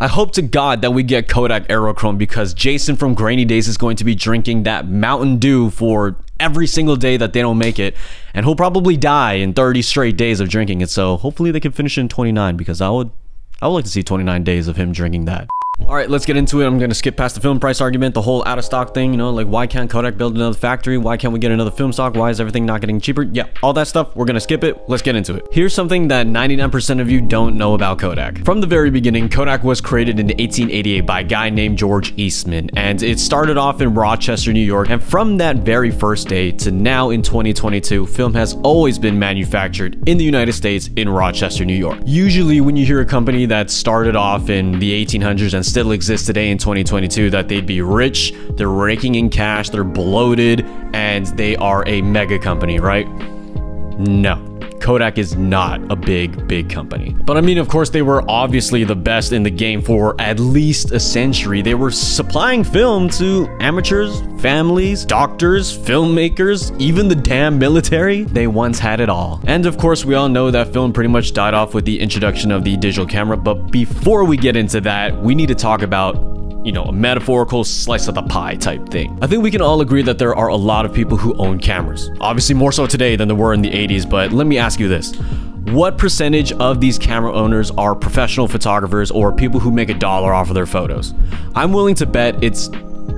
I hope to God that we get Kodak Aerochrome, because Jason from Grainy Days is going to be drinking that Mountain Dew for every single day that they don't make it, and he'll probably die in 30 straight days of drinking it. So hopefully they can finish it in 29, because I would like to see 29 days of him drinking that. All right, let's get into it. I'm going to skip past the film price argument, the whole out of stock thing, you know, like why can't Kodak build another factory? Why can't we get another film stock? Why is everything not getting cheaper? Yeah, all that stuff, we're going to skip it. Let's get into it. Here's something that 99% of you don't know about Kodak. From the very beginning, Kodak was created in 1888 by a guy named George Eastman, and it started off in Rochester, New York. And from that very first day to now in 2022, film has always been manufactured in the United States in Rochester, New York. Usually when you hear a company that started off in the 1800s and still exists today in 2022, that they'd be rich, they're raking in cash, they're bloated, and they are a mega company, right? No. Kodak is not a big company. But I mean, of course, they were obviously the best in the game for at least a century. They were supplying film to amateurs, families, doctors, filmmakers, even the damn military. They once had it all. And of course, we all know that film pretty much died off with the introduction of the digital camera. But before we get into that, we need to talk about, you know, a metaphorical slice of the pie type thing. I think we can all agree that there are a lot of people who own cameras. Obviously more so today than there were in the 80s, but let me ask you this. What percentage of these camera owners are professional photographers or people who make $1 off of their photos? I'm willing to bet it's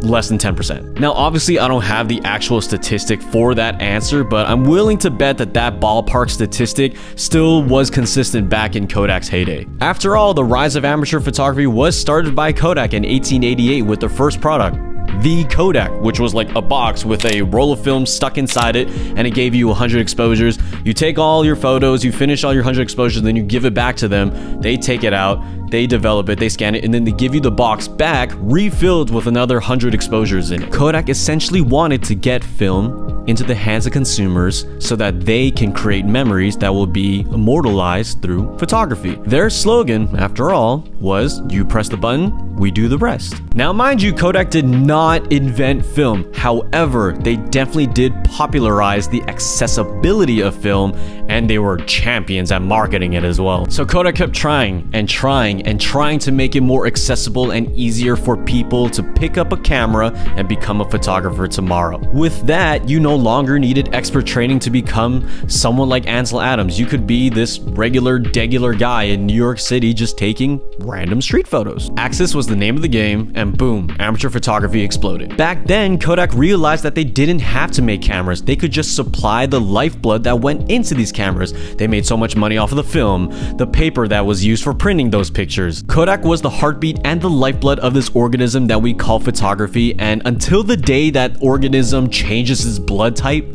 less than 10%. Now, obviously, I don't have the actual statistic for that answer, but I'm willing to bet that that ballpark statistic still was consistent back in Kodak's heyday. After all, the rise of amateur photography was started by Kodak in 1888 with their first product, the Kodak, which was like a box with a roll of film stuck inside it, and it gave you 100 exposures. You take all your photos, you finish all your 100 exposures, then you give it back to them. They take it out, they develop it, they scan it, and then they give you the box back refilled with another 100 exposures in it. Kodak essentially wanted to get film into the hands of consumers so that they can create memories that will be immortalized through photography. Their slogan, after all, was "You press the button, we do the rest." Now, mind you, Kodak did not invent film. However, they definitely did popularize the accessibility of film, and they were champions at marketing it as well. So Kodak kept trying and trying and trying to make it more accessible and easier for people to pick up a camera and become a photographer tomorrow. With that, you no longer needed expert training to become someone like Ansel Adams. You could be this degular guy in New York City just taking random street photos. Access was the name of the game, and boom, amateur photography exploded. Back then, Kodak realized that they didn't have to make cameras. They could just supply the lifeblood that went into these cameras. They made so much money off of the film, the paper that was used for printing those pictures. Kodak was the heartbeat and the lifeblood of this organism that we call photography, and until the day that organism changes its blood type,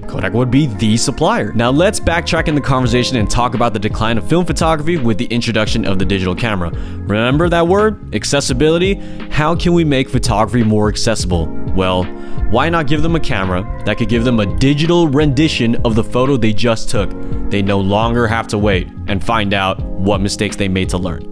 Kodak would be the supplier. Now let's backtrack in the conversation and talk about the decline of film photography with the introduction of the digital camera. Remember that word? Accessibility? How can we make photography more accessible? Well, why not give them a camera that could give them a digital rendition of the photo they just took? They no longer have to wait and find out what mistakes they made to learn.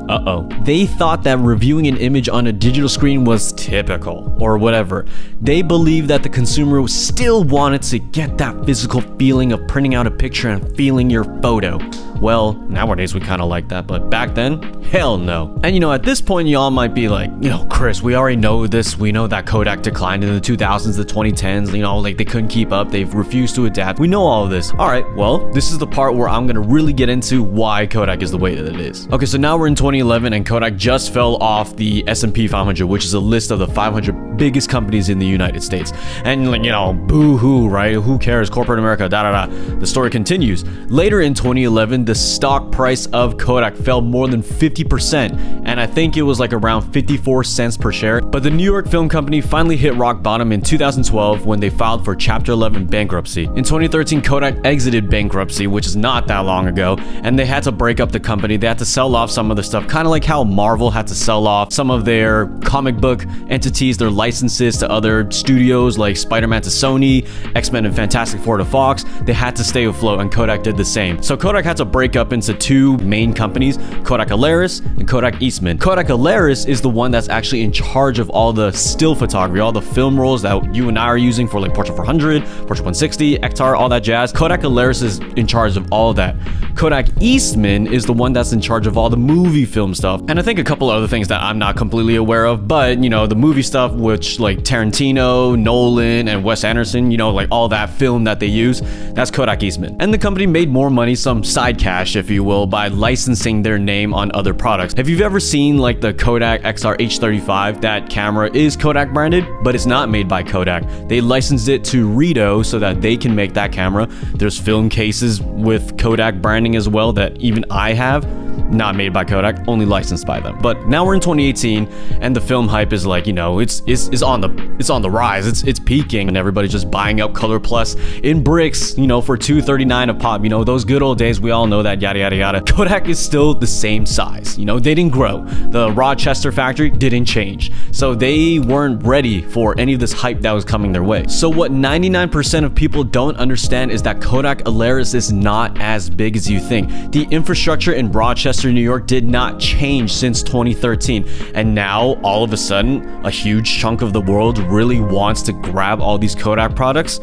Uh-oh. They thought that reviewing an image on a digital screen was typical, or whatever. They believed that the consumer still wanted to get that physical feeling of printing out a picture and feeling your photo. Well, nowadays we kind of like that, but back then, hell no. And you know, at this point, y'all might be like, you know, Chris, we already know this. We know that Kodak declined in the 2000s, the 2010s, you know, like they couldn't keep up. They've refused to adapt. We know all of this. All right, well, this is the part where I'm going to really get into why Kodak is the way that it is. Okay, so now we're in 2011 and Kodak just fell off the S&P 500, which is a list of the 500 biggest companies in the United States. And like, you know, boo-hoo, right? Who cares? Corporate America, da-da-da. The story continues. Later in 2011, the stock price of Kodak fell more than 50%, and I think it was like around 54 cents per share. But the New York Film Company finally hit rock bottom in 2012 when they filed for Chapter 11 bankruptcy. In 2013, Kodak exited bankruptcy, which is not that long ago, and they had to break up the company. They had to sell off some of the stuff, kind of like how Marvel had to sell off some of their comic book entities, their licenses to other studios like Spider-Man to Sony, X-Men and Fantastic Four to Fox. They had to stay afloat, and Kodak did the same. So Kodak had to break up into two main companies, Kodak Alaris Alaris and Kodak Eastman. Kodak Alaris is the one that's actually in charge of all the still photography, all the film rolls that you and I are using for like Portrait 400, Portrait 160, Ektar, all that jazz. Kodak Alaris is in charge of all of that. Kodak Eastman is the one that's in charge of all the movie film stuff. And I think a couple other things that I'm not completely aware of, but you know, the movie stuff, which like Tarantino, Nolan, and Wes Anderson, you know, like all that film that they use, that's Kodak Eastman. And the company made more money, some side cash, if you will, by licensing their name on other products. Have you ever seen like the Kodak XR H35? That camera is Kodak branded, but it's not made by Kodak. They licensed it to Rideau so that they can make that camera. There's film cases with Kodak branding as well that even I have. Not made by Kodak, only licensed by them. But now we're in 2018 and the film hype is like, you know, it's on the rise. It's peaking and everybody's just buying up Color Plus in bricks, you know, for $239 a pop. You know, those good old days, we all know that, yada yada yada. Kodak is still the same size. You know, they didn't grow. The Rochester factory didn't change. So they weren't ready for any of this hype that was coming their way. So what 99% of people don't understand is that Kodak Alaris is not as big as you think. The infrastructure in Rochester, New York did not change since 2013, and now all of a sudden a huge chunk of the world really wants to grab all these Kodak products.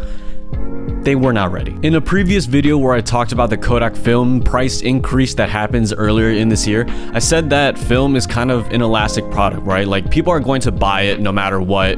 They were not ready. In a previous video where I talked about the Kodak film price increase that happens earlier in this year, I said that film is kind of an elastic product, right? Like people are going to buy it no matter what,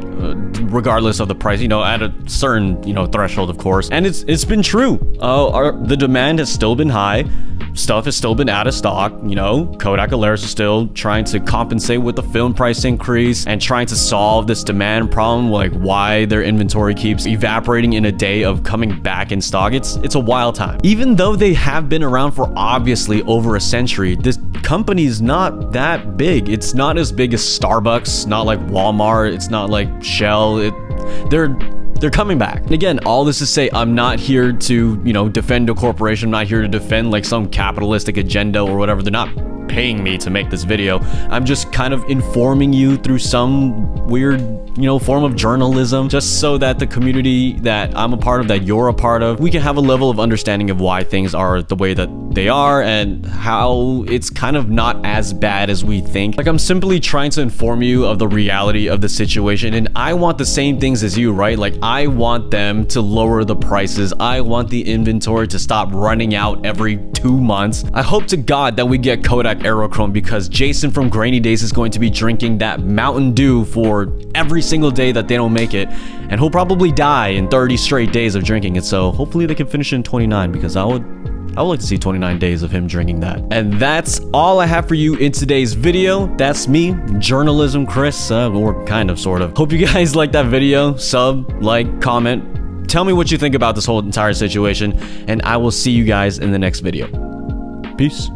regardless of the price, you know, at a certain, you know, threshold, of course. And it's been true. The demand has still been high. Stuff has still been out of stock, you know. Kodak Alaris is still trying to compensate with the film price increase and trying to solve this demand problem, like why their inventory keeps evaporating in a day of coming back in stock. It's a wild time. Even though they have been around for obviously over a century, this company is not that big. It's not as big as Starbucks, not like Walmart, it's not like Shell. They're coming back. And again, all this to say, I'm not here to, you know, defend a corporation. I'm not here to defend like some capitalistic agenda or whatever. They're not paying me to make this video. I'm just kind of informing you through some weird, you know, form of journalism, just so that the community that I'm a part of, that you're a part of, we can have a level of understanding of why things are the way that they are and how it's kind of not as bad as we think. Like, I'm simply trying to inform you of the reality of the situation, and I want the same things as you, right? Like, I want them to lower the prices. I want the inventory to stop running out every 2 months. I hope to God that we get Kodak Aerochrome, because Jason from Grainy Days is going to be drinking that Mountain Dew for every single day that they don't make it, and he'll probably die in 30 straight days of drinking it. So hopefully they can finish it in 29, because I would like to see 29 days of him drinking that. And that's all I have for you in today's video. That's me, Journalism Chris, or kind of, sort of. Hope you guys liked that video. Sub, like, comment. Tell me what you think about this whole entire situation, and I will see you guys in the next video. Peace.